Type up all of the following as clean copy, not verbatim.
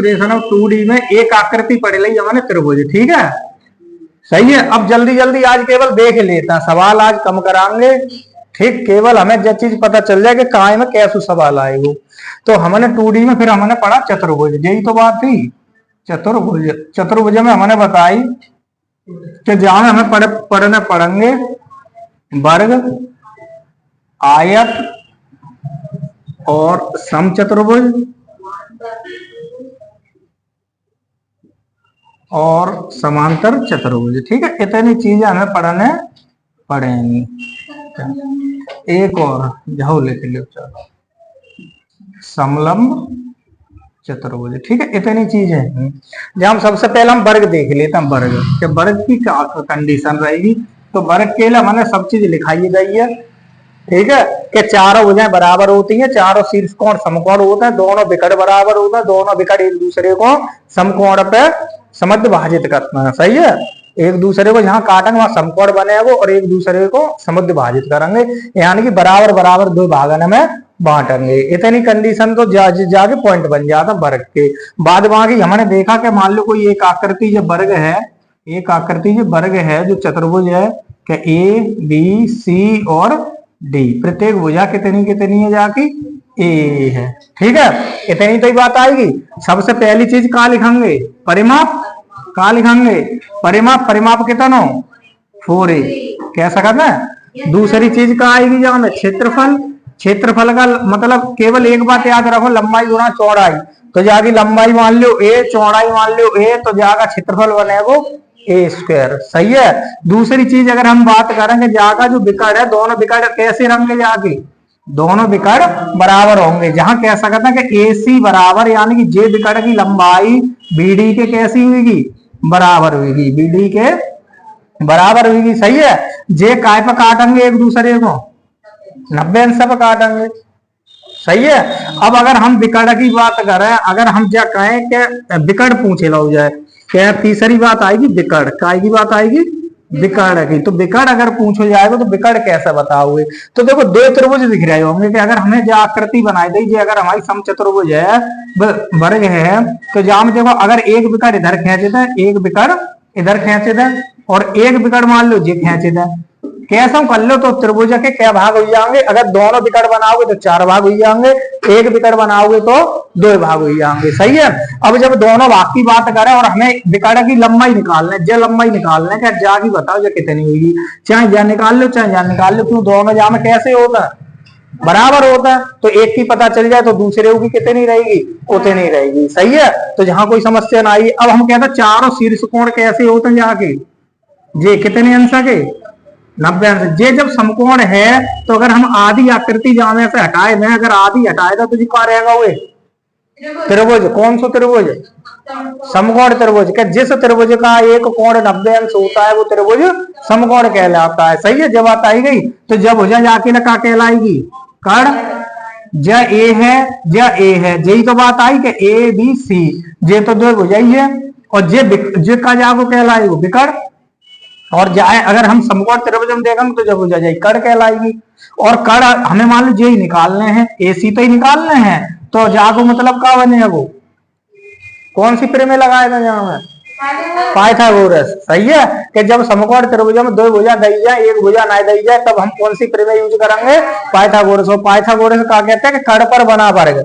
Demonstration of 2D में एक आकृति पढ़ ली हमने त्रिभुज, ठीक है, सही है। अब जल्दी जल्दी आज केवल देख लेता है, सवाल आज कम कराएंगे, ठीक, केवल हमें जो चीज पता चल जाए कि कहाँ में कैसे सवाल आएगा। तो हमने 2D में फिर हमने पढ़ा चतुर्भुज, यही तो बात थी, चतुर्भुज। चतुर्भुज में हमने बताई कि जहां हमें पढ़ेंगे वर्ग, आयत और समचतुर्भुज और समांतर चतुर्भुज, ठीक है, इतनी चीजें हमें पढ़ने पड़ेंगी। एक और जाओ लिख लो, चलो, समलंब चतुर्भुज, ठीक है, इतनी चीजें हैं। जब हम सबसे पहले हम वर्ग देख लेते हैं, वर्ग के वर्ग की क्या कंडीशन रहेगी। तो वर्ग के लिए हमने सब चीज लिखाई गई है, ठीक है, कि चारों भुजाएं बराबर होती हैं, चारों शीर्ष कोण समकोण होता है, दोनों विकट बराबर होता है, दोनों विकट एक दूसरे को समकोण पे समद्विभाजित करते हैं, सही है, एक दूसरे को जहां काटेंगे वहां समकोण बनेगा और एक दूसरे को समद्विभाजित करेंगे, यानी कि बराबर बराबर दो भागन में बांटेंगे। इतनी कंडीशन तो जाके पॉइंट बन जाता वर्ग के बाद। बाकी हमने देखा कि मान लो कोई एक आकृति जो वर्ग है, एक आकृति जो वर्ग है, जो चतुर्भुज है, कि ए बी सी और डी, प्रत्येक भुजा कितनी कितनी है, जाके ए है, ठीक है, इतनी तो ही बात आएगी। सबसे पहली चीज कहाँ लिखेंगे, परिमाप, कहाँ लिखेंगे परिमाप, परिमाप कितना 4a, कैसा करना है। दूसरी चीज कहाँ आएगी, जहां में क्षेत्रफल, क्षेत्रफल का मतलब केवल एक बात याद रखो, लंबाई गुना चौड़ाई, तो जाके लंबाई मान लो a, चौड़ाई मान लो a, तो जाकर क्षेत्रफल बनेगा ए स्क्वायर, सही है। दूसरी चीज अगर हम बात करेंगे जाकर जो विकर्ण है, दोनों विकर्ण कैसे रहेंगे, जाके दोनों विकर्ण बराबर होंगे, जहां कह सकते हैं कि ए सी बराबर, यानी कि जे विकर्ण की लंबाई बीडी के कैसी होगी, बराबर होगी, बीडी के बराबर होगी, सही है। जे काय पे काटेंगे एक दूसरे को, 90 अंश पे काटेंगे, सही है। अब अगर हम विकर्ण की बात करें, अगर हम क्या कहें कि विकर्ण पूछे लो जाए, क्या तीसरी बात आएगी विकर्ण, काय की बात आएगी, विकर्ण की। तो विकर्ण अगर पूछो जाएगा तो विकर्ण कैसे बताओगे, तो देखो दो त्रिभुज दिख रहे होंगे, कि अगर हमें जो आकृति बनाई दी, अगर हमारी समचतुर्भुज है, वर्ग है, तो जहां में देखो अगर एक विकर्ण इधर खींचे थे, एक विकर्ण इधर खींचे थे, और एक विकर्ण मान लो जी खींचे थे, कैसा कर लो तो त्रिभुज के क्या भाग हो जाएंगे। अगर दोनों विकर्ण बनाओगे तो 4 भाग हो जाएंगे, एक विकर्ण बनाओगे तो 2 भाग हो जाएंगे, सही है। अब जब दोनों भाग की बात करें और हमें विकर्ण की लंबाई निकालना है, जो लंबाई निकालना है, क्या जाके बताओ जो कितनी होगी, चाहे जा निकाल लो चाहे जा निकाल लो, क्यों दोनों जा में कैसे होता है, बराबर होता है। तो एक की पता चल जाए तो दूसरे की कितनी रहेगी, उतनी रहेगी, सही है। तो जहां कोई समस्या ना आई। अब हम कहते हैं चारों शीर्ष कोण कैसे होते हैं, जाके जे कितने अंश के 90 अंश। जे जब समकोण है तो अगर हम आधी आकृति जाने से हटाए दें, अगर आधी हटाएगा तो जी क्या रहेगा, वो त्रिभुज, कौन सा त्रिभुज, समकोण त्रिभुज। क्या जिस त्रिभुज का एक कोण 90 अंश होता है वो त्रिभुज समकोण कहलाता है, सही है। जब बात आई गई तो जब भुजा जाके ना क्या कहलाएगी, कर्ण। ज ए है, ज ए है, यही तो बात आई कि ए बी सी, जे तो दो भुजा ही है, और जे का जाको कहलाएगा विकर्ण। और जाए अगर हम समकोण त्रिभुज में देखेंगे तो जब भुजा जाए कर्ण कहलाएगी। और कर्ण हमें मान लो जे ही निकालने हैं, ए सी तो ही निकालने हैं, तो जाको मतलब क्या बनेगा, वो कौन सी प्रमेय लगाएगा, जहां में पाइथागोरस, सही है। कि जब समकोण त्रिभुज में 2 भुजा दी जाए, एक भुजा ना दी जाए, तब हम कौन सी प्रमेय यूज करेंगे, पाइथागोरस। और पाइथागोरस क्या कहते हैं कि कर्ण पर बना वर्ग,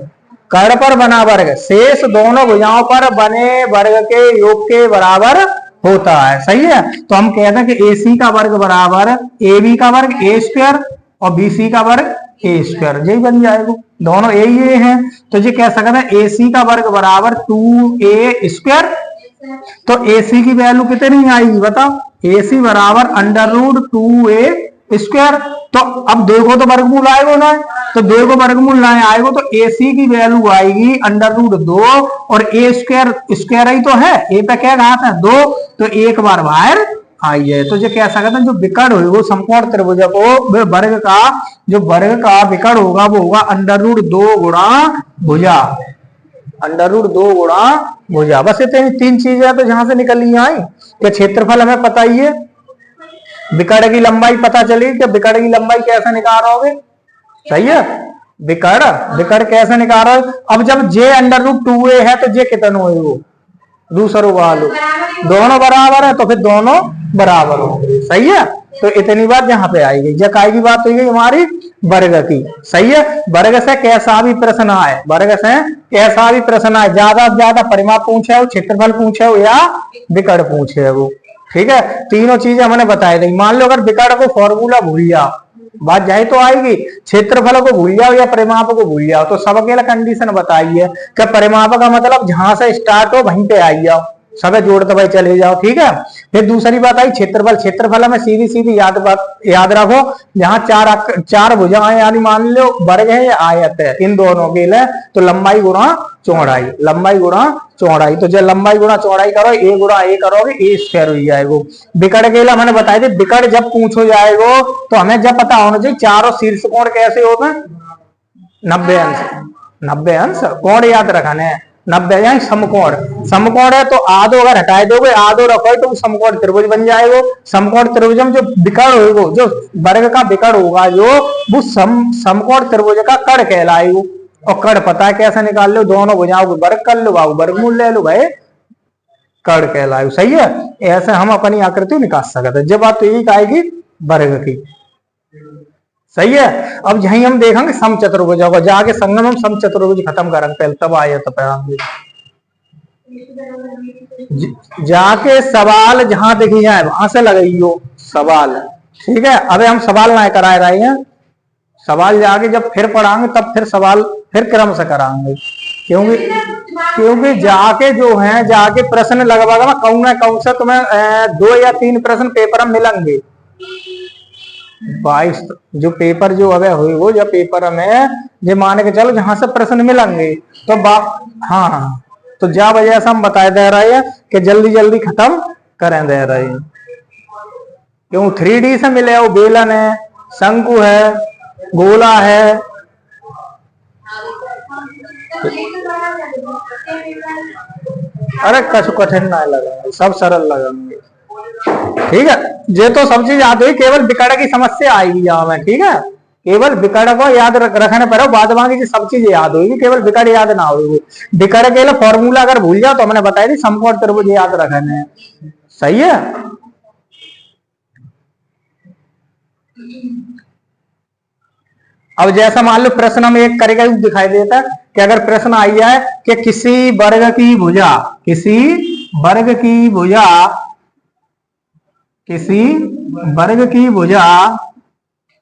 कर्ण पर बना वर्ग शेष दोनों भुजाओं पर बने वर्ग के योग के बराबर होता है, सही है। तो हम कहते हैं कि ए सी का वर्ग बराबर ए बी का वर्ग ए स्क्वायर और बी सी का वर्ग ए स्क्वायर, यही बन जाएगा, दोनों ए ही ए हैं। तो ये कह सकते हैं ए सी का वर्ग बराबर 2a स्क्वायर। तो ए सी की वैल्यू कितनी आएगी बताओ, ए सी बराबर √2a स्क्वायर। तो अब 2 को तो वर्गमूल आएगा ना, तो 2 को वर्गमूल ना आएगा तो ए सी की वैल्यू आएगी √2, और ए स्क्वायर स्क्वायर ही तो है, ए पे क्या घात है 2, तो एक बार बाहर आई है। तो जो कह सकते हैं जो विकर्ण होगा समकोण त्रिभुज को वर्ग का, जो वर्ग का विकर्ण होगा वो होगा √2 गुणा भुजा, √2 गुणा भुजा। बस इतनी 3 चीजें तो जहां से निकल ली आई कि क्षेत्रफल हमें पता ही है, विकर्ण की लंबाई पता चली कि विकर्ण की लंबाई कैसे निकालोगे, सही है। विकर्ण विकर्ण कैसे निकाल रहे हो? अब जब जे अंडर रूट 2a है तो जे कितना हो वो दूसरा वालो दोनों बराबर है तो फिर दोनों बराबर हो गए। सही है, तो इतनी बात यहाँ पे आएगी। जब आएगी बात तो ये हमारी वर्ग की। सही है, वर्ग से कैसा भी प्रश्न आए, वर्ग से कैसा भी प्रश्न आए, ज्यादा से ज्यादा परिमाप पूछे हो, क्षेत्रफल पूछे हो या विकर्ण पूछे हो, ठीक है, तीनों चीजें हमने बताई दी। मान लो अगर विकर्ण को फॉर्मूला भूल जाओ, बात जाए तो आएगी, क्षेत्रफल को भूल जाओ या परिमाप को भूल जाओ, तो सबके लिए कंडीशन बताइए कि परिमाप का मतलब जहां से स्टार्ट हो वहीं पे आई जाओ, सब जोड़ते भाई चले जाओ। ठीक है, फिर दूसरी बात आई क्षेत्रफल। क्षेत्रफल में सीधी सीधी याद रखो, जहां चार भुजाएं यानी मान लो वर्ग है या आयत है, इन दोनों के लिए तो लंबाई गुणा चौड़ाई, लंबाई गुणा चौड़ाई, तो जब लंबाई गुणा चौड़ाई करो ए गुणा ए करोगे ए स्क्वायर हो जाएगा। विकर्ण के लिए मैंने बताया थी, विकर्ण जब पूछो जाएगा तो हमें जब पता होना चाहिए चारों शीर्ष कोण कैसे होते हैं, 90 अंश, 90 अंश कोण याद रखना है, 90 यानी समकोण। समकोण है तो आधो अगर हटाए दोगे, आधो रखो तो समकोण त्रिभुज बन जाएगा। समकोण त्रिभुज में जो विकर्ण होगा, जो वर्ग का विकर्ण होगा जो वो समकोण त्रिभुज का कर्ण कहलाएगा। और कर्ण पता है कैसे निकाल लो, दोनों भुजाओं को वर्ग कर लो, वर्गमूल ले लो भाई, कर्ण कहलाएगा। सही है, ऐसे हम अपनी आकृति निकाल सकते हैं। जब बात तो यही आएगी वर्ग की। सही है, अब यही हम देखेंगे समचतुर्भुज होगा, जाके संगम हम समचतुर्भुज खत्म करेंगे पहले, तब आया तो पढ़ाएंगे। जाके सवाल जहां दिखी जाए वहां से लगाइयो सवाल। ठीक है, अबे हम सवाल ना कराए रहे हैं, सवाल जाके जब फिर पढ़ाएंगे तब फिर सवाल फिर क्रम से कराएंगे, क्योंकि जाके जो है जाके प्रश्न लगभग कहूँ से तुम्हें 2 या 3 प्रश्न पेपर में मिलेंगे। 22 जो पेपर जो अबे हुई वो जो पेपर में जो मान के चलो जहां से प्रश्न मिलेंगे तो हाँ, तो जा वजह से हम बता दे रहे हैं कि जल्दी जल्दी खत्म करें दे रहे हैं। क्यों 3D से मिले वो बेलन है, शंकु है, गोला है, अरे कछु कठिन ना लगा, सब सरल लगेंगे। ठीक है, ये तो सब चीज याद हुई, केवल विकर्ण की समस्या आएगी यहाँ में। ठीक है, केवल विकर्ण को याद रखने पर बाद बाकी की सब चीज याद होगी, केवल विकर्ण याद ना होगी। विकर्ण के लिए फॉर्मूला अगर भूल जाओ तो हमने बताया थी समकोण त्रिभुज याद रखने। सही है, अब जैसा मान लो प्रश्न हम एक करेगा दिखाई देता है कि अगर प्रश्न आई जाए कि किसी वर्ग की भुजा, किसी वर्ग की भुजा, किसी वर्ग की भुजा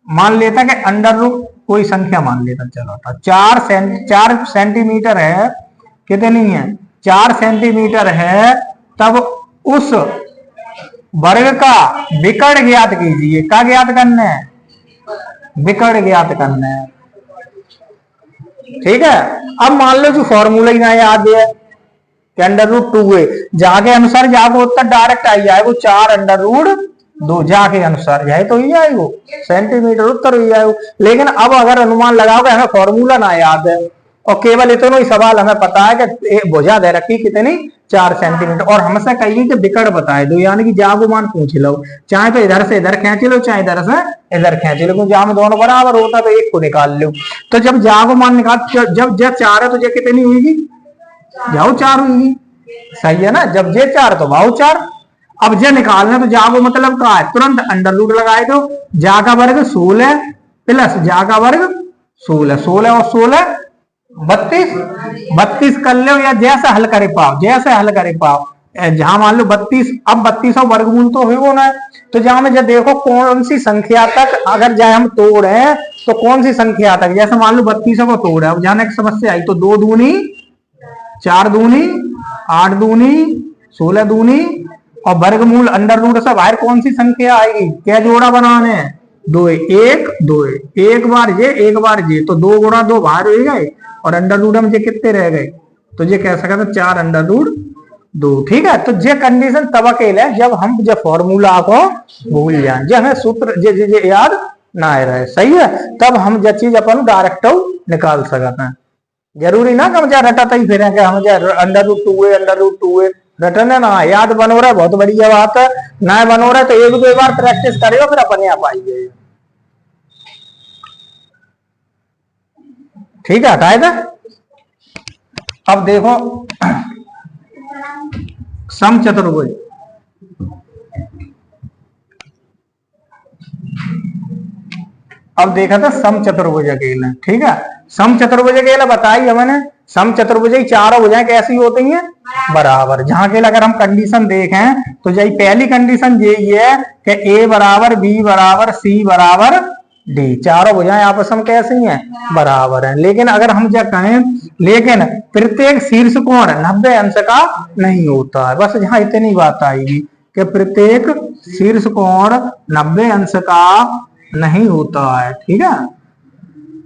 मान लेता कि अंडर रूट कोई संख्या मान लेता, चलो था 4 सेंटीमीटर है, कितनी है 4 सेंटीमीटर है, तब उस वर्ग का विकर्ण ज्ञात कीजिए। क्या ज्ञात करना है, विकर्ण ज्ञात करना है। ठीक है, अब मान लो जो फॉर्मूला ही ना याद है कि अंडर रूट 2a, जाके अनुसार जाके उत्तर डायरेक्ट आई जाए वो 4 अंडर रूट 2, जाके अनुसार जाए तो ही आएगा सेंटीमीटर उत्तर ही आएगा। लेकिन अब अगर अनुमान लगाओगे हमें फॉर्मूला ना याद है और केवल इतना ही सवाल हमें पता है कि भुजा दे रखी कितनी 4 सेंटीमीटर, और हमसे कहिए कि विकर्ण बताए दो, यानी कि जागो मान पूछ लो, चाहे तो इधर से इधर खींच लो चाहे इधर से इधर खींच लो, क्योंकि जहां में दोनों बराबर होता तो एक को निकाल लो। तो जब जागो मान निकाल, जब 4 है तो ये कितनी हुई, जाओ 4 हुई। सही है ना, जब जे 4 तो भाव 4। अब जे निकालना तो जागो मतलब क्या है, तुरंत अंडर रूट लगाए दो, जा का वर्ग 16 प्लस जा का वर्ग 16, 16 और 16 32 कर लो, या जैसे हल करे पाओ, जैसे हल करे पाओ। जहां मान लो 32, अब 32 वर्गमूल तो हो ना, तो जहां में जब देखो कौन सी संख्या तक अगर जाए हम तोड़े तो कौन सी संख्या तक, जैसे मान लो 32 को तोड़े, अब जाने की समस्या आई तो 2 दूनी 4 दूनी 8 दूनी 16 दूनी, और वर्गमूल अंडर रूट से बाहर कौन सी संख्या आएगी, क्या जोड़ा बनाने हैं 2 1 2, एक बार ये एक बार ये, तो 2 गुणा 2 बाहर हो गए और अंडर रूट में ये कितने रह गए, तो ये कह सकते 4 अंडर रूट 2। ठीक है, तो ये कंडीशन तब अकेले है जब हम जो फॉर्मूला को भूल जाए, जब हमें सूत्र जे याद ना आ रहे। सही है, तब हम जो चीज अपन डायरेक्ट निकाल सकते हैं, जरूरी ना कि हम रटा ही फिर हम अंडर रूट 2a रटने ना याद बनो रहा है, बहुत बढ़िया बात है। ना बनो रहा है तो 1-2 बार प्रैक्टिस करेगा फिर अपने आप आइए। ठीक है, हटाए था। अब देखो समचतुर्भुज, अब देखा था समचतुर्भुज अकेला, ठीक है। समचतुर्भुज अकेला बताई हमने, समचतुर्भुज की चारों भुजाएं कैसी होती हैं, बराबर। जहां के अगर हम कंडीशन देखें तो यही पहली कंडीशन यही है कि ए बराबर बी बराबर सी बराबर डी, चारों भुजाएं आपस में कैसी हैं, बराबर हैं। लेकिन अगर हम क्या कहें, लेकिन प्रत्येक शीर्ष कोण 90 अंश का नहीं होता है, बस यहाँ इतनी बात आएगी कि प्रत्येक शीर्ष कोण 90 अंश का नहीं होता है, ठीक है।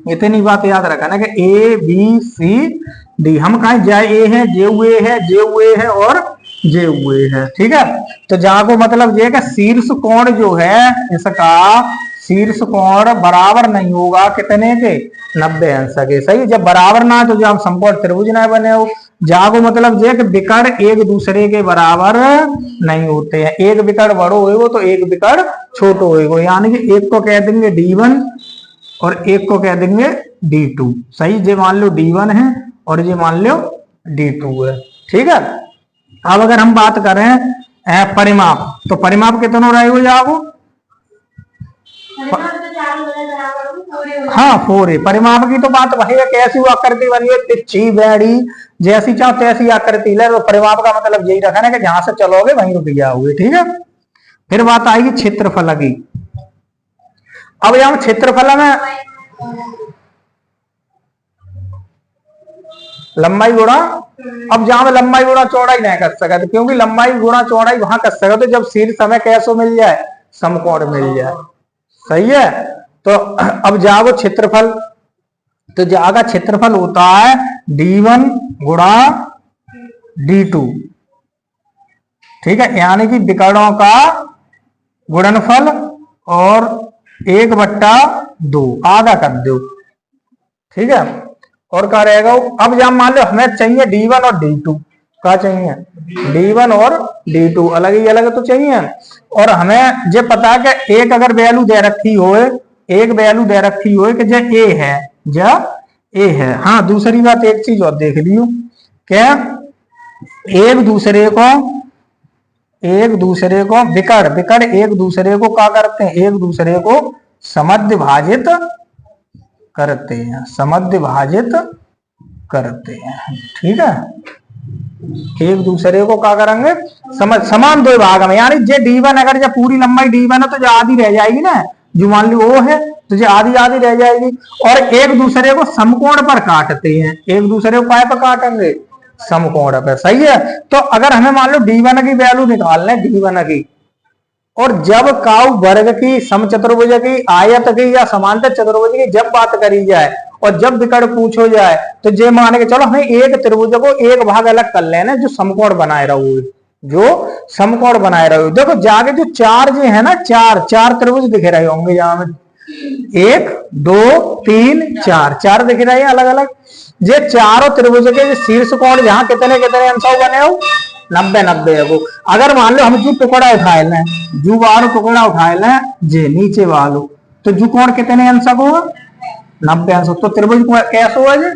इतनी बात याद रखना कि ए बी सी डी, हम कहें जय ए है, जे हुए है, जे हुए है और जे हुए है, ठीक है। तो जहां को मतलब ये कि शीर्ष कोण जो है इसका शीर्ष कोण बराबर नहीं होगा कितने के, 90 अंश के, सही। जब बराबर ना तो जब समकोण त्रिभुज ना बने हो, जहां को मतलब ये कि विकर्ण एक दूसरे के बराबर नहीं होते हैं, एक विकर्ण बड़ो होएगो तो एक विकर्ण छोटो होएगो, यानी कि एक को कह देंगे D1 और एक को कह देंगे D2, सही। जे मान लो D1 है और ये मान लो D2 है, ठीक है। अब अगर हम बात करें परिमाप, तो परिमाप कितनों रहेगा जाओ, हाँ 4 है। परिमाप की तो बात वही है, कैसी वो आकृति बनी है, तिरछी बेड़ी जैसी चाहो तैसी आकृति ले, तो परिमाप का मतलब यही रखा है कि जहां से चलोगे वहीं रुक जाओगे, ठीक है। फिर बात आएगी क्षेत्रफल की। अब यहाँ क्षेत्रफल में लंबाई गुणा, अब जहां में लंबाई गुणा चौड़ाई नहीं कर सकते, क्योंकि लंबाई गुणा चौड़ाई वहां कर सकते तो जब शीर्ष हमें कैसो मिल जाए, समकोण मिल जाए, सही है। तो अब जाओ क्षेत्रफल, तो जाएगा क्षेत्रफल होता है D1 गुणा D2, ठीक है, यानी कि विकर्णों का गुणनफल और 1/2 आधा कर दो, ठीक है। और क्या रहेगा, अब जब मान लो हमें चाहिए D1 और D2, क्या चाहिए, D1 और D2 अलग ही अलग तो चाहिए, और हमें ये पता है कि एक अगर वैल्यू दे रखी हो, एक वैल्यू दे रखी हो कि जो ए है, जो ए है। हाँ दूसरी बात एक चीज और देख लियो, क्या एक दूसरे को विकर्ण एक दूसरे को क्या करते हैं, एक दूसरे को समद्विभाजित करते हैं, समद्विभाजित करते हैं, ठीक है। एक दूसरे को क्या करेंगे, समान दो भाग में, यानी जे D1 अगर जब पूरी लंबाई D1 है तो जो आधी रह जाएगी ना, जो मान लो वो है तो जो आधी आधी रह जाएगी, और एक दूसरे को समकोण पर काटते हैं, एक दूसरे को काय पर काटेंगे, समकोण पर, सही है। तो अगर हमें मान लो D1 की वैल्यू निकालना है, D1 की, और जब काउ वर्ग की, समचतुर्भुज की, आयत की या समांतर चतुर्भुज की जब बात करी जाए और जब विकर्ण पूछो जाए तो जे मान के चलो हमें एक त्रिभुज को एक भाग अलग कर लेना जो समकोण बनाए रहो, जो समकोण बनाए रहो। देखो जाके जो चार जो है ना, चार त्रिभुज दिख रहे होंगे, यहाँ में 1 2 3 4 दिख रहे हैं अलग अलग। ये चारों त्रिभुज के शीर्ष कोण जहां कितने कितने अंश बने हो, 90 है वो। अगर मान लो हम जो टुकड़ा उठाए लें, जो वालो टुकड़ा उठाए लें जे नीचे वालो, तो जो कोण कितने अंश को, 90 अंश। तो त्रिभुज कैसे हुआ जी,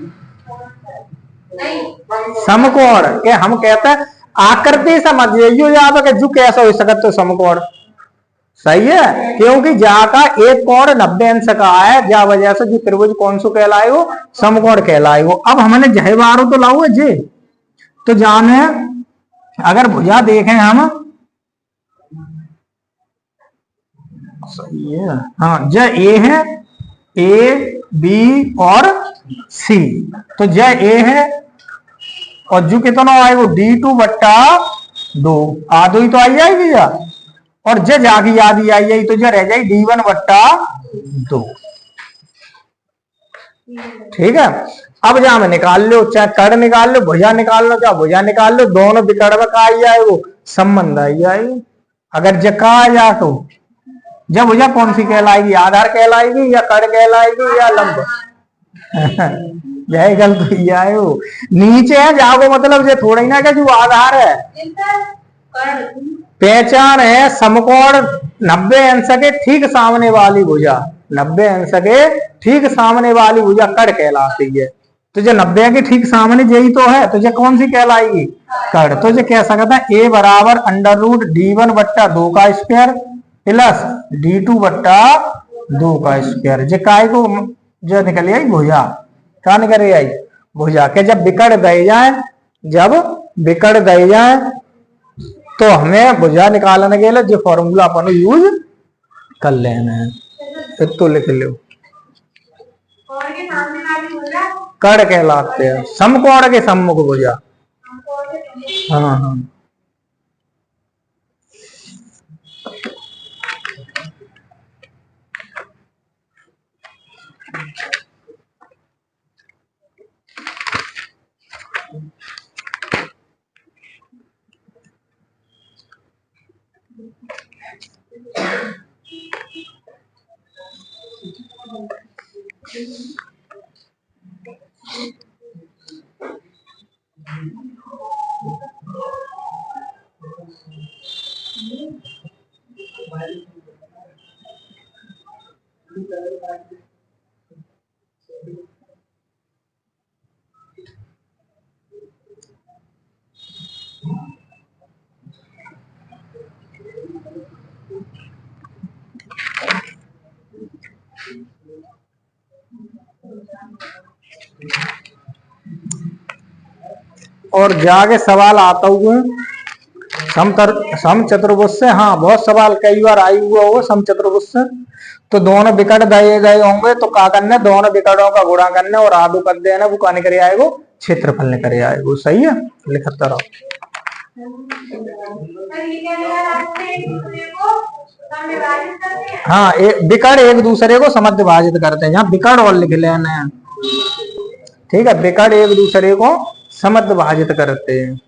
समकोण के हम कहते हैं। आकृति समझिए याद है जो कैसा हो सकता है समकोण, सही है, क्योंकि जहां का एक कोण 90 अंश का है, जा वजह से जो त्रिभुज कौन सो कहलाएगो, समकोण कहलाएगो। अब हमने जहे बारो तो लाओ जे, तो जाने अगर भुजा देखें हम, सही है, हाँ ज ए है, ए बी और सी, तो ज ए है और जो कितना आएगा D2/2, आधो ही तो आई जाएगी या, और ज जागी आधी आई जाएगी तो ज रह जाएगी D1/2, ठीक है। अब जहां में निकाल लो, चाहे कड़ निकाल लो, भुजा निकाल लो, चाहे भुजा निकाल लो, दोनों विकर्ण में का आई जाएगा, संबंध आई जाएगी। अगर ज का आ जा तो जब भुजा कौन सी कहलाएगी, आधार कहलाएगी या कड़ कहलाएगी या लंब यही गलत तो आए हो, नीचे है जाओ मतलब ये थोड़ा ही ना कि जो आधार है, पहचान है समकोण 90 अंश के ठीक सामने वाली भुजा, 90 अंश के ठीक सामने वाली भुजा कड़ कहलाती है। तो जो 90 के ठीक सामने यही तो है, तो ये कौन सी कहलाएगी? कड़। तो ये कह सकता है a बराबर अंडर रूट d1 बट्टा 2 का स्क्वायर प्लस d2 बट्टा 2 का स्क्वायर। जे काय को जो निकल आई भुजा, क्या निकल आई? भुजा के जब बिकड़ दे जाए, जब बिकड़ दे जाए तो हमें भुजा निकालने के लिए जो फॉर्मूला अपन यूज कर लेना है, तो लिख लो। कड़ कहलाते हैं, समकोण के सम्मुख भुजा। हाँ हाँ। और जाके सवाल आता हुआ सम चतुर्भुज से। हाँ, बहुत सवाल कई बार आई हुआ होगा सम चतुर्भुज से। तो दोनों विकट दिए गए होंगे तो क्या करना है? दोनों विकटों का गुणा करना और आधु कर देना। वो क्या निकल आएगा? क्षेत्रफल निकल आएगा। सही है, लिखता रहो। हाँ, विकट एक दूसरे को समद्विभाजित विभाजित करते हैं। यहाँ विकट और लिख लेना है, ठीक है। विकट एक दूसरे को समद्विभाजित विभाजित करते हैं।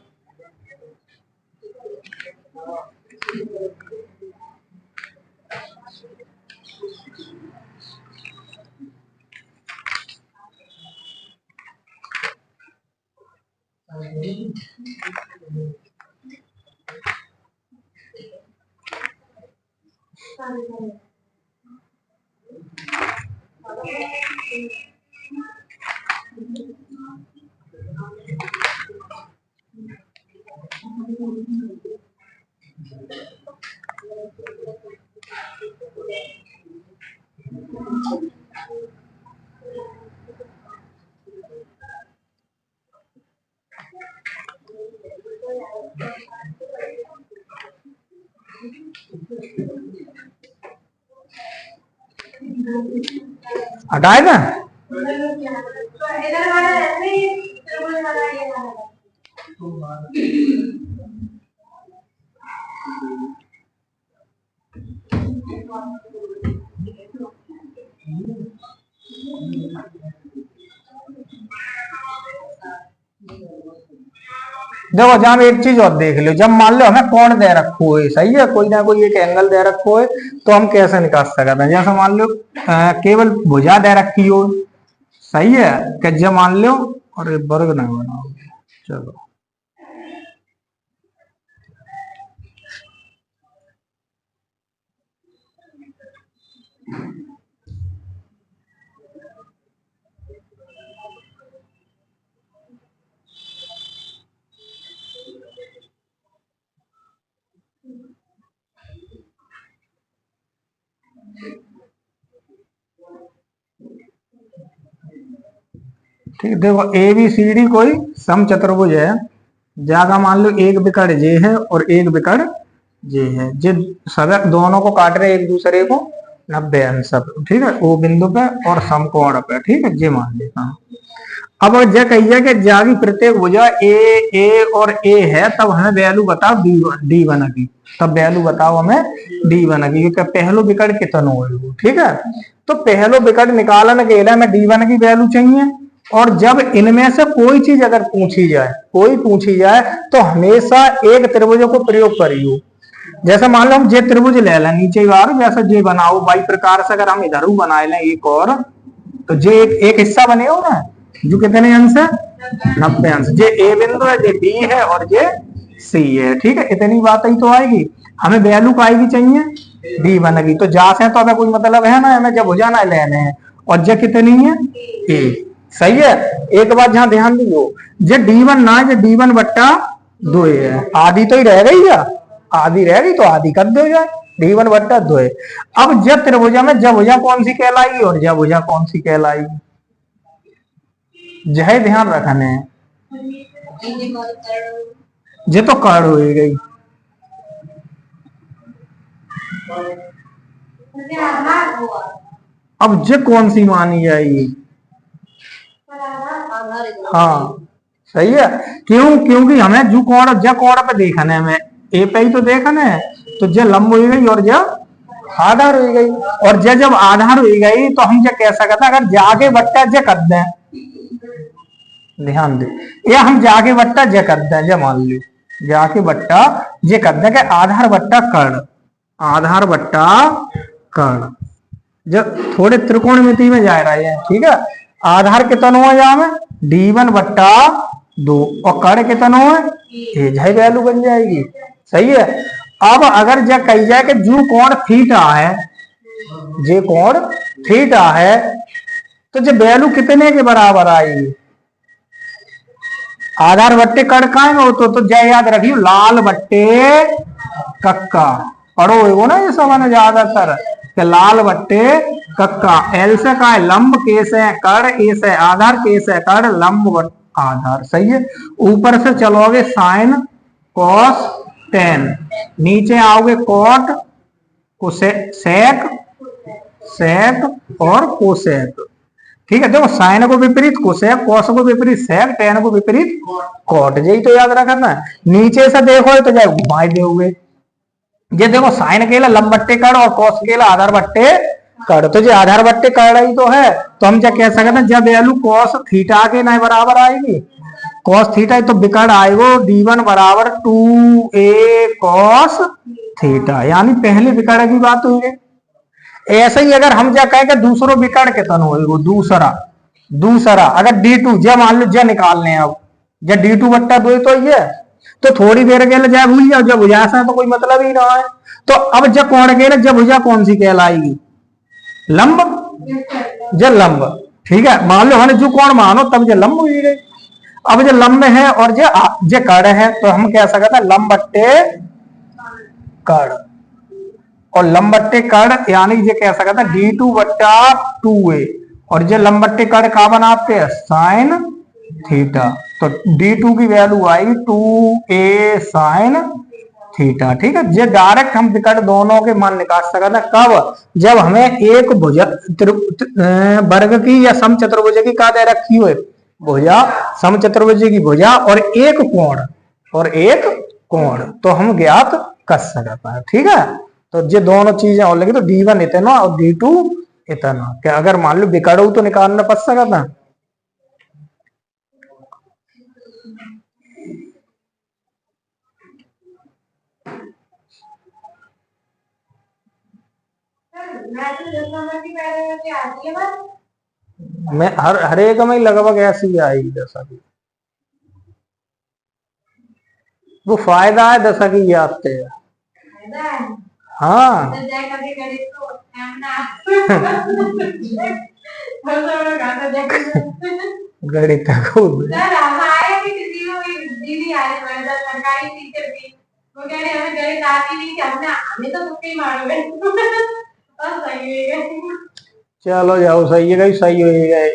हटाए ना? देखो, जब एक चीज और देख लो, जब मान लो हमें कोण दे रखो है, सही है, कोई ना कोई एक एंगल दे रखो है, तो हम कैसे निकाल सकते हैं? जैसे मान लो केवल भुजा दे रखी हो, सही है, कि जब मान लो, और वर्ग ना बनाओगे, चलो ठीक। देखो, ए बी सी डी कोई सम चतुर्भुज है। जागा मान लो एक विकट जे है और एक विकट जे है, जे सदक दोनों को काट रहे एक दूसरे को 90 अंश, ठीक है, वो बिंदु पे और समकोण पे, ठीक है, जे मान लेता हूं। अब जब कहिए कि जागी प्रत्येक भुजा ए और ए है, तब हमें वैल्यू बताओ डी वन की। तब वैल्यू बताओ हमें डी वन की, क्योंकि पहलो विकट कितना हो, ठीक है। तो पहलो विकट निकालने के लिए हमें डी वन की वैल्यू चाहिए। और जब इनमें से कोई चीज अगर पूछी जाए तो हमेशा एक त्रिभुज को प्रयोग करियो। जैसे मान लो हम जे त्रिभुज ले लें नीचे बार, जैसे जे बनाओ बाई प्रकार से अगर हम इधर बनाए लें एक और, तो जे एक हिस्सा बने हो ना, जो कितने अंश है? 90 अंश। जे ए बिंदु है, जे बी है और जे सी है, ठीक है। इतनी बात ही तो आएगी। हमें वैल्यू का आएगी चाहिए D1 की। तो जा से तो हमें कोई मतलब है ना, हमें जब हो जाना लेने है। और जे कितनी है ए, सही है। एक बात जहां ध्यान दियो, जे D1 ना जे D1 बट्टा 2 है, आधी तो ही रह गई या आधी रह गई तो आधी कर दो जाए, D1 बट्टा 2 है। अब जब त्रिभुजा में जब भुजा कौन सी कहलाएगी और जब भुजा कौन सी कहलाएगी, जय ध्यान रखने हैं। जे तो कर्ण हो गई। अब जे कौन सी मानी जाएगी, हाँ सही है। क्यों, क्योंकि हमें जू कोण ज कोण पे देखना है, हमें ए पे ही तो देखना है। तो जे लंब हो गई और जब आधार हो गई, और जब आधार हो गई तो हम जे कह सकते अगर जाके बट्टा जे कर दें, ध्यान दे, ये हम जाके बट्टा जे कर दें, जे मान लो जाके बट्टा जे कर दें कि आधार बट्टा कर्ण, आधार बट्टा कर्ण, जब थोड़े त्रिकोणमिति में जा रहे हैं, ठीक है। आधार कितना है यहाँ में D1 बट्टा 2 और कर्ण कितना है ये, जय वैल्यू बन जाएगी, सही है। अब अगर जब कही जाए कि जो कोण थीटा है, जे कोण थीटा है, तो जब वैल्यू कितने के बराबर आएगी, आधार बट्टे कर्ण का है तो जय याद रखियो लाल बट्टे कक्का, पढ़ो हो ना ये सब ज्यादातर कि लाल बट्टे कक्का। एल से का है लंब, के से कर्ण, ए से आधार, के से कर्ण, लंब आधार, सही है। ऊपर से चलोगे साइन कॉस टेन, नीचे आओगे कॉट सेक सेक और कोसेक, ठीक है। देखो साइन को विपरीत कोसेक, कॉस को विपरीत सेक, टेन को विपरीत कॉट, यही तो याद रखना है। नीचे से देखो तो जाए घुमाए दोगे, ये देखो साइन के लिए लंब बट्टे कर्ण और कॉस के लिए आधार बट्टे कर्ण, तो जो आधार बट्टे कर्ण ही तो है, तो हम क्या कह सकते हैं जब वैल्यू कॉस थीटा के ना बराबर आएगी, कॉस थीटा तो विकर्ण आएगा D1 बराबर 2a कॉस थीटा, यानी पहले विकर्ण की बात हुई है। ऐसे ही अगर हम क्या कहें कि दूसरो विकर्ण कितना होगा, दूसरा दूसरा अगर D2 जब मान लो जब निकालने हैं, अब जब D2 बट्टा 2 तो ये, तो थोड़ी देर के लिए जब भूल जाओ, जब भुजा से तो कोई मतलब ही रहा है। तो अब जब कोण के लिए जब भुजा कौन सी कहलाएगी, लंब, जब लंब, ठीक है। मान लो हमने जो कोण मानो तब जब लंब हुई गई। अब जो लंब है और जो कर्ण है, तो हम कह सकते हैं लंब बट्टे कर्ण, और लंब बट्टे कर्ण यानी ये कह सकते हैं D2 बट्टा 2a, और जो लंब बट्टे कर्ण का बनाते हैं साइन थीटा, तो D2 की वैल्यू आएगी 2a साइन थीटा, ठीक है। ये डायरेक्ट हम विकर्ण दोनों के मान निकाल सकते हैं, कब, जब हमें एक भुजा वर्ग की या समचतुर्भुज की का दे रखी हो, भुजा समचतुर्भुज की भुजा और एक कोण, तो हम ज्ञात कर सकते हैं, ठीक है। तो ये दोनों चीजें और लगी, तो D1 इतना और D2 इतना, क्या अगर मान लो विकर्ण तो निकालना पड़ सकता है। मैं हर एक में लगभग ऐसी आएगी दशा की, वो फायदा है दशा की याद से, हाँ गणित को चलो जाओ, सही है गई, सही हो गए।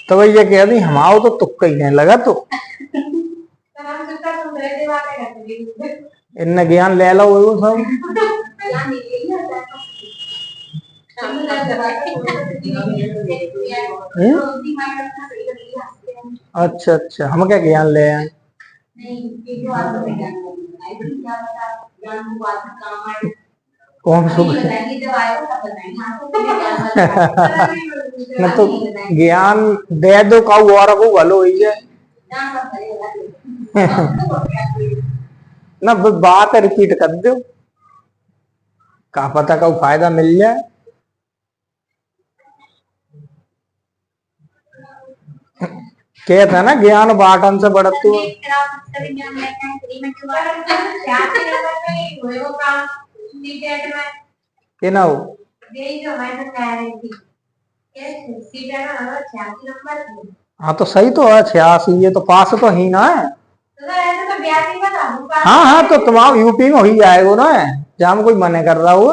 तो भाई ये कह दी हमाओ तो तुक्का ही नहीं लगा, तो इनने ज्ञान ले लो वो सब। अच्छा अच्छा, हम क्या ज्ञान ले आए, कौन सुख न तो ज्ञान दे दो का और को भलो ही है ना, बात रिपीट कर दो, का पता का फायदा मिल जाए। कहते हैं ना ज्ञान बाटन से बढ़त हुआ। के ना हो हाँ तो सही तो है 86, ये तो पास तो ही ना है। हाँ हाँ तो तुम्हारा यूपी में हो ही जाएगा ना, जहाँ कोई मने कर रहा हो।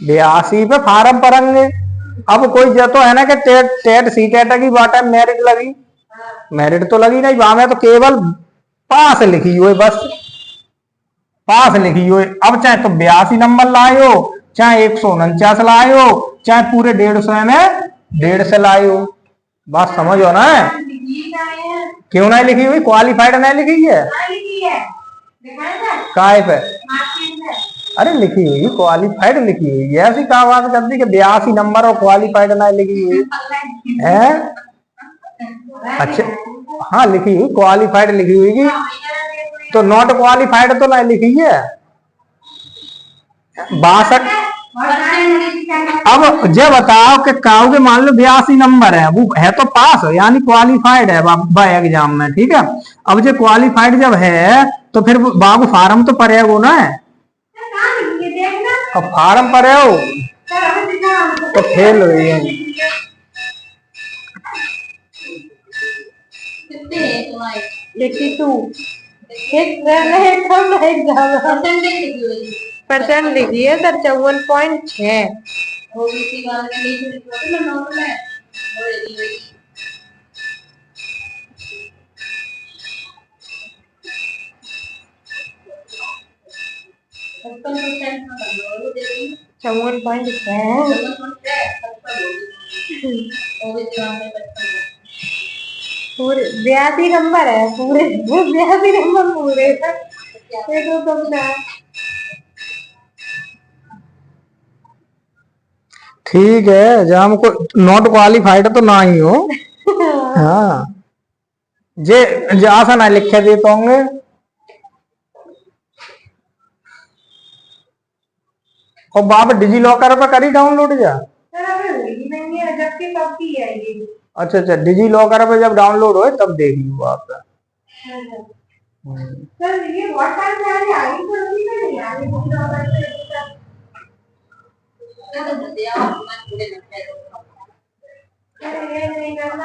82 पे फार्म भरेंगे। अब कोई जो तो है ना कि टेट टेट सी टेट की बात है, मेरिट लगी, मेरिट तो लगी नहीं, वहां में तो केवल पास लिखी हुई, बस पास लिखी हुई। अब चाहे तो 82 नंबर लाए हो, चाहे 149 लाए हो, चाहे पूरे 150 में 150 लाए हो, बात समझो ना। क्यों नहीं लिखी हुई? क्वालिफाइड नहीं लिखी है काय पे? अरे लिखी हुई क्वालिफाइड लिखी हुई है, ऐसी कहा बात कर दी कि 82 नंबर और क्वालिफाइड नहीं लिखी हुई है। अच्छा हाँ लिखी हुई क्वालिफाइड लिखी हुई की, तो नॉट क्वालिफाइड तो नहीं लिखी है। 62। अब जब बताओ कि काऊ के मान लो 82 नंबर है, वो है तो पास यानी क्वालिफाइड है एग्जाम में, ठीक है। अब जो क्वालिफाइड जब है तो फिर बाबू फार्म तो पड़ेगा ना, अब फार्म पर है तो फेल हुई है। परसेंट लिखी है सर 54.6। पूरे 82 नंबर है, पूरे 82 नंबर पूरे ठीक है, जब हमको नॉट क्वालिफाइड तो ना ही हो। हाँ जे आशा ना लिखे देते होंगे। और बाप डिजी लॉकर पे करी डाउनलोड जा? अच्छा अच्छा, डिजी लॉकर पे जब डाउनलोड हो तब देख लो आप।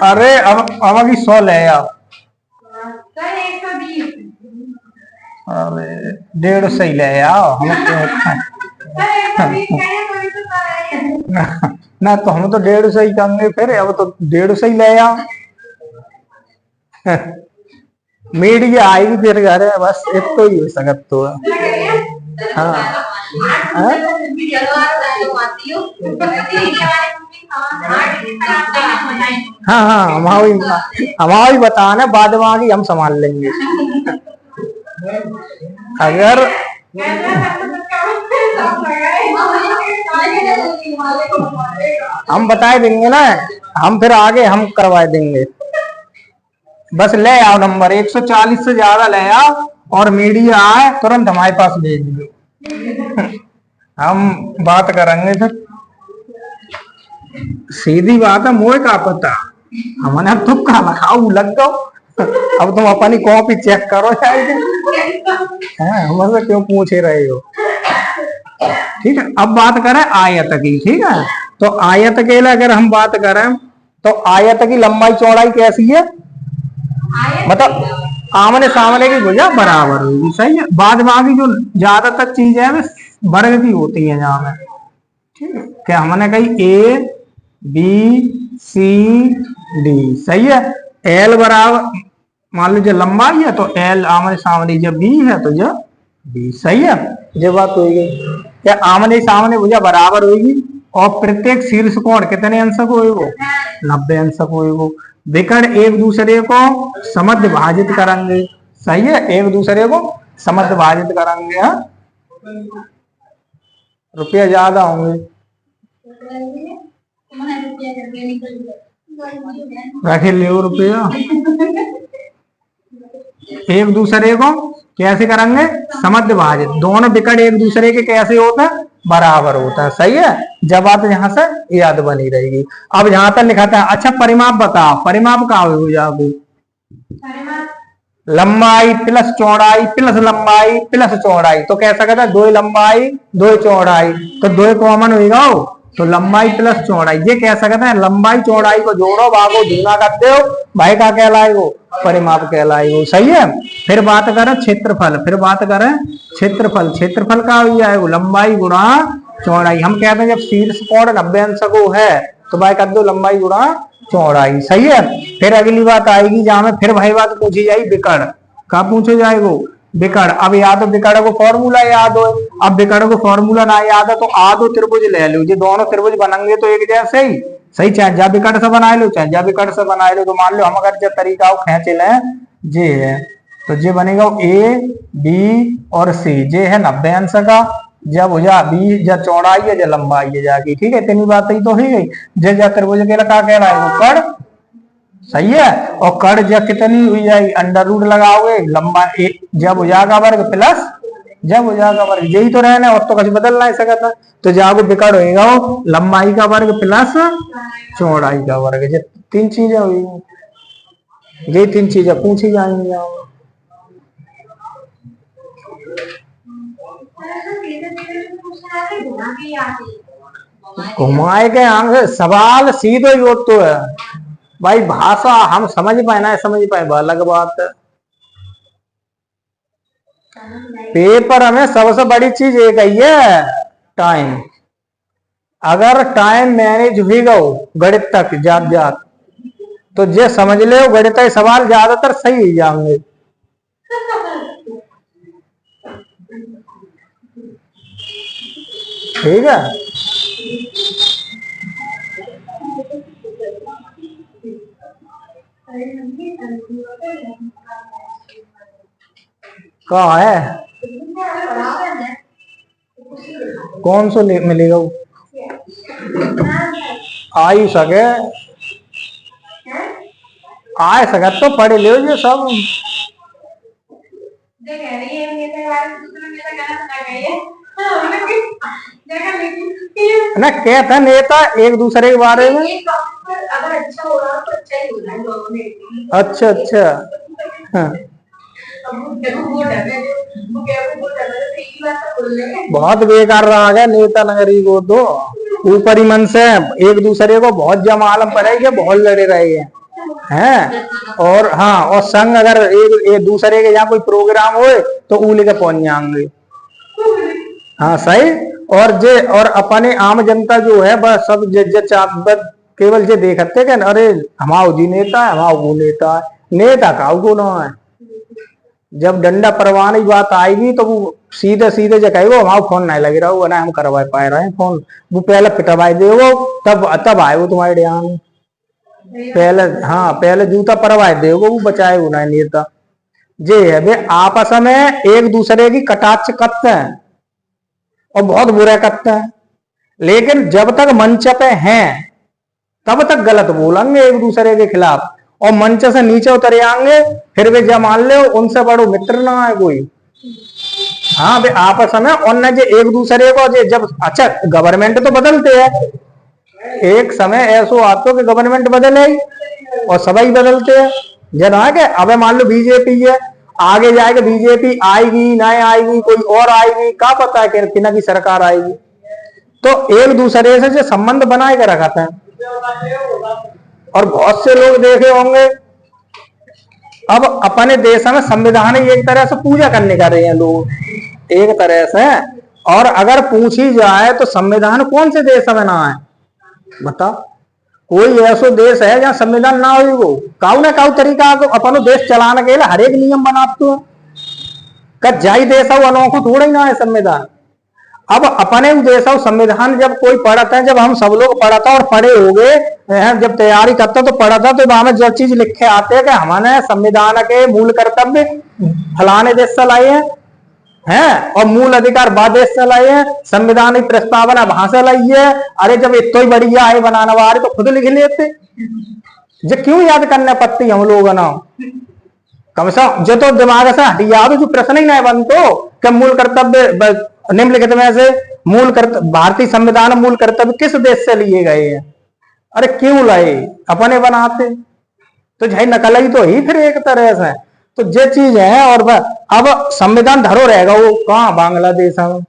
अरे अब की 100 ले आओ। अरे 150 ही ले आओ ना तो हम तो 150 ही कहेंगे फिर, अब तो 150 ही ले आओ। मीडिया आएगी फिर घर है, बस एक तो ही हो सकता तो हाँ हाँ हाँ हमारी बताना, बाद में आगे हम संभाल लेंगे। अगर हम बता देंगे ना, हम फिर आगे हम करवा देंगे। बस ले आओ नंबर 140 से ज्यादा ले आओ, और मीडिया आए तुरंत हमारे पास भेज दो, हम बात करेंगे फिर। सीधी बात है, मोए का पता हमने तुक्का लगाओ लग गो। अब तुम अपनी कॉपी चेक करो शायद, हमसे क्यों पूछ रहे हो? ठीक है, अब बात करें आयत की। ठीक है, तो आयत के लिए अगर हम बात करें तो आयत की लंबाई चौड़ाई कैसी है? मतलब आमने सामने की भुजा बराबर होगी, सही है। बाद में आगे जो ज्यादातर चीजें हैं वर्ग की होती है जहां में, ठीक है। क्या हमने कही ए बी सी डी, सही है। एल बराबर मान लीजिए लंबाई है तो एल आमने सामने, जब बी है तो जब बी, सही है। जब बात हो गई, क्या आमने सामने भुजा बराबर होगी, और प्रत्येक शीर्ष कोण कितने अंशक होगा? 90 अंशक होगा। विकर्ण एक दूसरे को समद्ध भाजित करेंगे, सही है, एक दूसरे को समद्ध भाजित करेंगे। हाँ, रुपया ज्यादा होंगे, रखे ले रुपया। एक दूसरे को कैसे करेंगे, समद्विभाजित। दोनों विकट एक दूसरे के कैसे होता है, बराबर होता है। सही है, जब बात यहाँ से याद बनी रहेगी। अब यहाँ तक लिखा था। अच्छा परिमाप बताओ, परिमाप का हो जाओ, लंबाई प्लस चौड़ाई प्लस लंबाई प्लस चौड़ाई, तो कैसा कहता है, दो लंबाई दो चौड़ाई, तो दो कॉमन होगा, तो लंबाई प्लस चौड़ाई। ये कैसा कहता है, लंबाई चौड़ाई को जोड़ो, भागो, दूना करते हो, भाई का कहलाएगो, परिमाप कहलाएगो। सही है। फिर बात करें क्षेत्रफल, फिर बात करें क्षेत्रफल। क्षेत्रफल का हो जाएगा लंबाई गुणा चौड़ाई। हम कहते हैं जब शीर्ष कोण 90 अंश को है तो भाई कर दो लंबाई गुणा चौड़ाई। सही है। फिर अगली बात आएगी जहां में फिर भाई बात पूछी जाएगी विकर्ण का, पूछे जाएगो विकर्ण। अब या तो विकर्ण को फॉर्मूला याद हो, अब विकर्ण को फॉर्मूला ना याद है तो आधो त्रिभुज ले लो, ये दोनों त्रिभुज बनेंगे तो एक जैसे ही। सही, चाहे जा विकर्ण से बना लो चाहे जा विकर्ण से बना लो। तो मान लो हम अगर जो तरीका खेच लें जे है, तो जे बनेगा ए बी और सी। जे है 90 अंश का, जब हो जा बी जब चौड़ाई है जब लंबाई है जाकी। ठीक है, इतनी बात ही तो ही गई। जे जा त्रिभुज के लगा कह रहा है कर्ण। सही है। और कर्ण जब कितनी हुई जाएगी, अंडर रूट लगाओगे, लंबा जब हो जाएगा वर्ग प्लस जब हो जाएगा वर्ग, यही तो रहना है और तो कुछ बदल नहीं सकता। तो जब विकर्ण होगा वो लंबाई का वर्ग प्लस चौड़ाई का वर्ग। ये तीन चीजें हुई, ये तीन चीजें पूछी जाएंगी। घुमाए के आंख सवाल सीधे ही तो है भाई। भाषा हम समझ पाए ना समझ पाए अलग बात है। पेपर हमें सबसे बड़ी चीज एक ही है, टाइम। अगर टाइम मैनेज हुई गो गणित तक जात तो जे समझ ले गणित के सवाल ज्यादातर सही ही जाएंगे। ठीक है। कहाँ है, कौन सा मिलेगा वो, आ ही सके आ सके तो पढ़े ले ये सब। ना कहता नेता एक दूसरे के बारे में, अगर अच्छा हो रहा तो अच्छा ही होना है दोनों में। अच्छा अच्छा। हाँ। बहुत बेकार रहा है नेता नगरी को, तो ऊपरी मन से एक दूसरे को बहुत जमालम पड़ेगा, बहुत लड़े रहे हैं। और हाँ, और संग अगर एक दूसरे के यहाँ कोई प्रोग्राम हो तो ऊले के पहुंच जाएंगे। हाँ सही। और अपने आम जनता जो है बस सब केवल जे देखते कि अरे हमारा जी नेता है, हमारा वो नेता है। नेता का को ना है। जब डंडा परवाने की बात आएगी तो वो सीधे सीधे जो कहेगा हमारा फोन नहीं लग रहा ना, हम करवा पाए रहे हैं फोन, वो पहले पिटवाई देगो तब आए वो तुम्हारे ध्यान। पहले हाँ पहले जूता परवाए देगो, वो बचाए वो ना नेता। जे है वे आपस में एक दूसरे की कटाक्ष करते हैं और बहुत बुरा करते हैं, लेकिन जब तक मंच पे हैं तब तक गलत बोलेंगे एक दूसरे के खिलाफ, और मंच से नीचे उतर आएंगे फिर वे जब मान लो उनसे बड़ो मित्र ना है कोई। हाँ वे आपस में उनने जो एक दूसरे को जब अच्छा गवर्नमेंट तो बदलते हैं, एक समय ऐसा आता कि गवर्नमेंट बदले और सभी बदलते हैं। जब आगे अब मान लो बीजेपी है, आगे जाएगा बीजेपी आएगी ना आएगी, कोई और आएगी, क्या पता है कि किना की सरकार आएगी। तो एक दूसरे से जो संबंध बनाए के रखा है। और बहुत से लोग देखे होंगे अब अपने देश में संविधान एक तरह से पूजा करने का रहे हैं लोग एक तरह से। और अगर पूछी जाए तो संविधान कौन से देश में ना है, बता कोई ऐसा देश है जहाँ संविधान ना हो? वो काउ ना काउ तरीका अपनो देश चलाने के लिए हर एक नियम बनाते हो। कद जाई देश हो अनोखो थोड़ा ही ना है संविधान। अब अपने देश संविधान जब कोई पढ़ता है, जब हम सब लोग पढ़ता और पढ़े हो गए, जब तैयारी करता तो पढ़ा था, तो वहां जो चीज लिखे आते हैं कि हमने संविधान के मूल कर्तव्य फलाने देश से लाए हैं और मूल अधिकार बाद देश से लाए हैं, संविधान की प्रस्तावना वहां से लाई है। अरे जब इतना ही बढ़िया है बनाने वाले तो खुद लिख लेते, जो क्यों याद करने पड़ती हम लोग ना। कम से कम जो तो दिमाग से हटिया तो जो प्रश्न ही नहीं बनतो कि मूल कर्तव्य निम्नलिखित में से मूल कर्तव्य भारतीय संविधान मूल कर्तव्य किस देश से लिए गए हैं। अरे क्यों लाए, अपने बनाते तो झाई नकल ही तो ही फिर एक तरह से। तो ये चीज है। और अब संविधान धरो रहेगा वो कहाँ, बांग्लादेश में,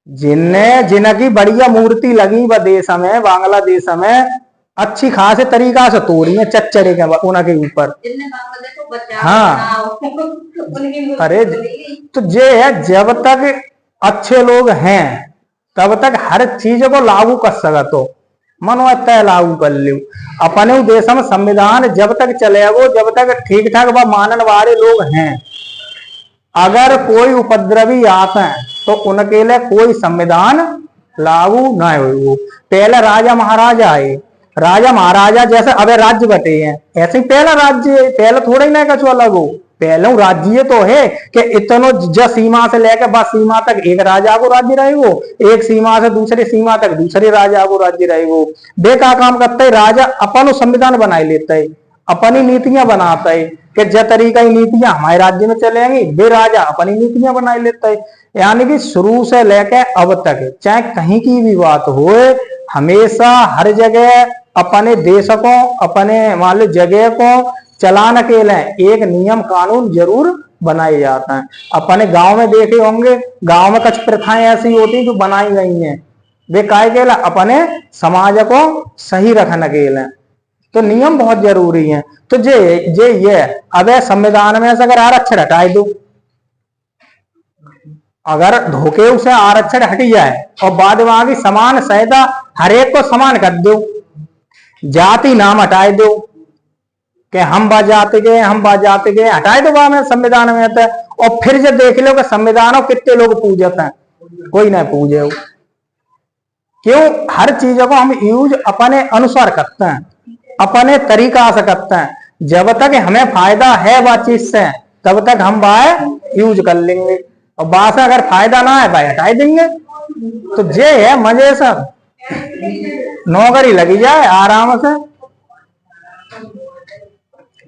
जिनकी बढ़िया मूर्ति लगी वह देश में बांग्लादेश में अच्छी खासे तरीका से तोड़ी है चच्चरे के उनके ऊपर। हाँ अरे तो ये है, जब तक अच्छे लोग हैं तब तक हर चीज को लागू कर सकते, मनो तय लागू कर लो। अपने देश में संविधान जब तक चलेगा जब तक ठीक ठाक वह मानने वाले लोग हैं। अगर कोई उपद्रवी आते हैं तो उनके लिए कोई संविधान लागू ना हो। पहले राजा महाराजा आए, राजा महाराजा जैसे अब राज्य बटे हैं ऐसे ही पहला राज्य है, पहले थोड़ा ही ना कुछ अलग हो। पहले राज्य तो है कि इतनो ज सीमा से लेकर बस सीमा तक एक राजा को राज्य रहेगो, एक सीमा से दूसरी सीमा तक दूसरे राजा को राज्य रहेगो। बेका काम करते है राजा अपन संविधान बनाए लेता है, अपनी नीतियां बनाता है कि ज तरीका की नीतियां हमारे राज्य में चलेंगी, वे राजा अपनी नीतियां बनाए लेता है। यानी कि शुरू से लेकर अब तक चाहे कहीं की भी बात हो, हमेशा हर जगह अपने देश को अपने मान लो जगह को चलाने के लिए एक नियम कानून जरूर बनाए जाते हैं। अपने गांव में देखे होंगे, गांव में कुछ प्रथाएं ऐसी होती जो बनाई गई हैं, वे काय के लिए अपने समाज को सही रखने के लिए। तो नियम बहुत जरूरी है। तो ये अब संविधान में से अगर आरक्षण हटाए दो, अगर धोखे से आरक्षण हट जाए और बाद में आगे समान सहायता हर एक को समान कर दो, जाति नाम हटाए दो कि हम जाति गए हटाए दो में संविधान में आता है। और फिर जब देख लो कि संविधान कितने लोग पूजते हैं, कोई नहीं पूजे। क्यों, हर चीज को हम यूज अपने अनुसार करते हैं, अपने तरीका से करते हैं। जब तक हमें फायदा है वह चीज से तब तक हम वह यूज कर लेंगे, और बाद से अगर फायदा ना है भाई हटाई देंगे। तो ये है मजे से नौकरी लगी जाए आराम से।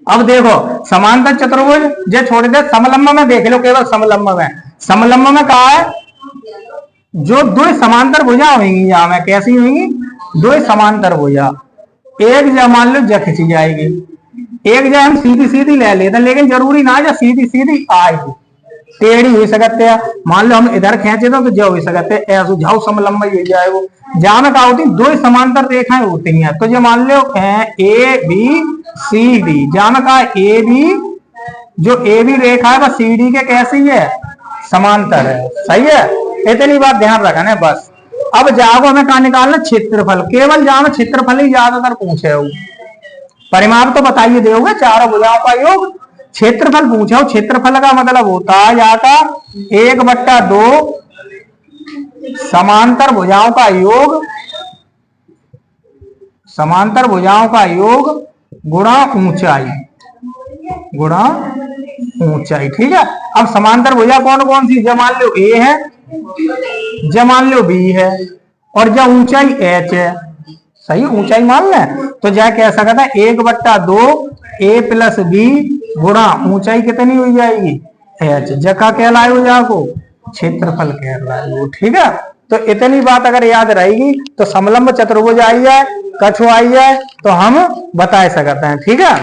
अब देखो समांतर चतुर्भुज जो छोड़ दे, समलंब में देख लो, केवल समलंब में कहा है जो दो समांतर भुजा होंगी, यहाँ में कैसी होंगी, दो समांतर भुजा। एक जब मान लो जब खिंची जाएगी, एक जब हम सीधी सीधी ले लेते हैं, लेकिन जरूरी ना जब सीधी सीधी आएगी, टेढ़ी हो सकते हैं। मान लो हम इधर खींचे तो जो हो सकते हैं ऐसा झाऊ समलंब हो जाएगा। जहां में क्या होती है, दो समांतर रेखाएं होती हैं। तो जो मान लो ए बी सी डी, जहां में कहा ए बी, जो ए बी रेखा है वह सी डी के कैसी है, समांतर है। सही है, इतनी बात ध्यान रखना है बस। अब जागो हमें कहा निकालना, क्षेत्रफल। केवल जहां में क्षेत्रफल ही ज्यादातर पूछे हो, परिमाप तो बताइए दोगे चारों भुजाओं का योग, क्षेत्रफल पूछो। क्षेत्रफल का मतलब होता है यहाँ का 1/2 समांतर भुजाओं का योग, समांतर भुजाओं का योग गुणा ऊंचाई, गुणा ऊंचाई। ठीक है। अब समांतर भुजा कौन कौन सी, जब मान लो ए है, जब मान लो बी है, और जब ऊंचाई एच है। सही, ऊंचाई मान लें तो जा कह सकता है 1/2 ए प्लस बी गुणा ऊंचाई कितनी हो जाएगी, एच। जगह कहलाए हो जाको क्षेत्रफल कहलाए। ठीक है। तो इतनी बात अगर याद रहेगी तो समलंब चतुर्भुज आई जाए, कछु आई जाए तो हम बता सकते हैं। ठीक है।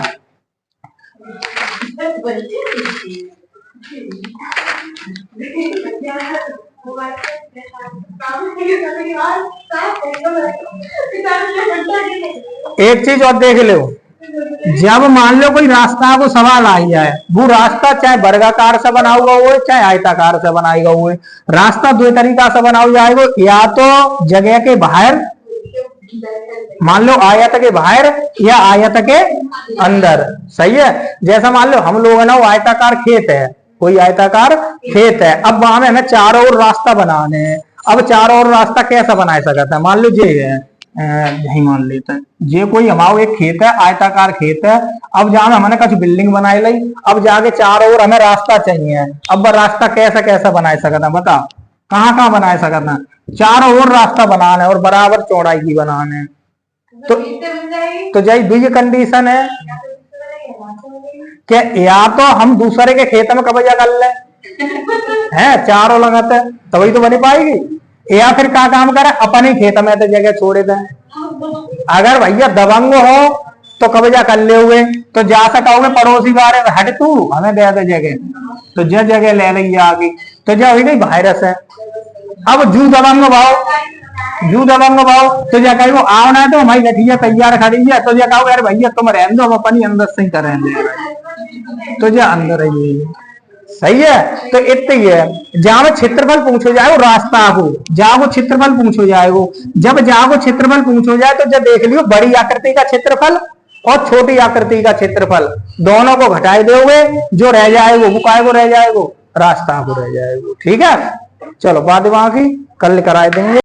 एक चीज और देख लो, जब मान लो कोई रास्ता को सवाल आ जाए, वो रास्ता चाहे वर्गाकार से बना हुआ हो चाहे आयताकार से बनाएगा हुआ, रास्ता दो तरीका से बना जाएगा, या तो जगह के बाहर, मान लो आयत के बाहर या आयत के अंदर। सही है। जैसा मान लो हम लोग है ना, वो आयताकार खेत है, कोई आयताकार खेत है, अब वहां में हमें चारों ओर रास्ता बनाने हैं। अब चारों ओर रास्ता कैसा बना सकता है, मान लो ये है, यही मान लेते हैं, ये कोई हमारा एक खेत है, आयताकार खेत है। अब जहां हमने कुछ बिल्डिंग बनाई ली, अब जाके चारों ओर हमें रास्ता चाहिए। अब रास्ता कैसा कैसा बना सकता है, बता कहाँ कहाँ बना सकता है, चारों ओर रास्ता बनाना है और बराबर चौड़ाई की बनाना है। तो यही दुई कंडीशन है, कि या तो हम दूसरे के खेत में कब्जा कर ले हैं, चारों लगाते तभी तो बनी पाएगी, या फिर क्या काम करे अपने खेत में तो जगह छोड़े दें। अगर भैया दबंग हो तो कब्जा कर ले हुए तो जा सकोगे पड़ोसी बारे में, हट तू हमें दे दे जगह, तो जगह ले ली आगे, तो जो हुई गई वायरस है। अब जू दबंग भाव तो जा कहीं वो आओ ना तो हमारी लठिया तैयार खड़ी है, तो जा कहो यार भैया तुम रहने दो, हम अपनी अंदर से ही करें तो जा अंदर ही सही है। तो इतने ही है, जहां में क्षेत्रफल पूछो जाए वो रास्ता हो, जहां वो क्षेत्रफल पूछो जाएगो, जब जहां वो क्षेत्रफल पूछो जाए तो जब देख लियो बड़ी आकृति का क्षेत्रफल और छोटी आकृति का क्षेत्रफल दोनों को घटाए दोगे, जो रह जाएगो वो काय को रह जाएगो, रास्ता को रह जाएगो। ठीक है, चलो बात वहां की कल कराए देंगे।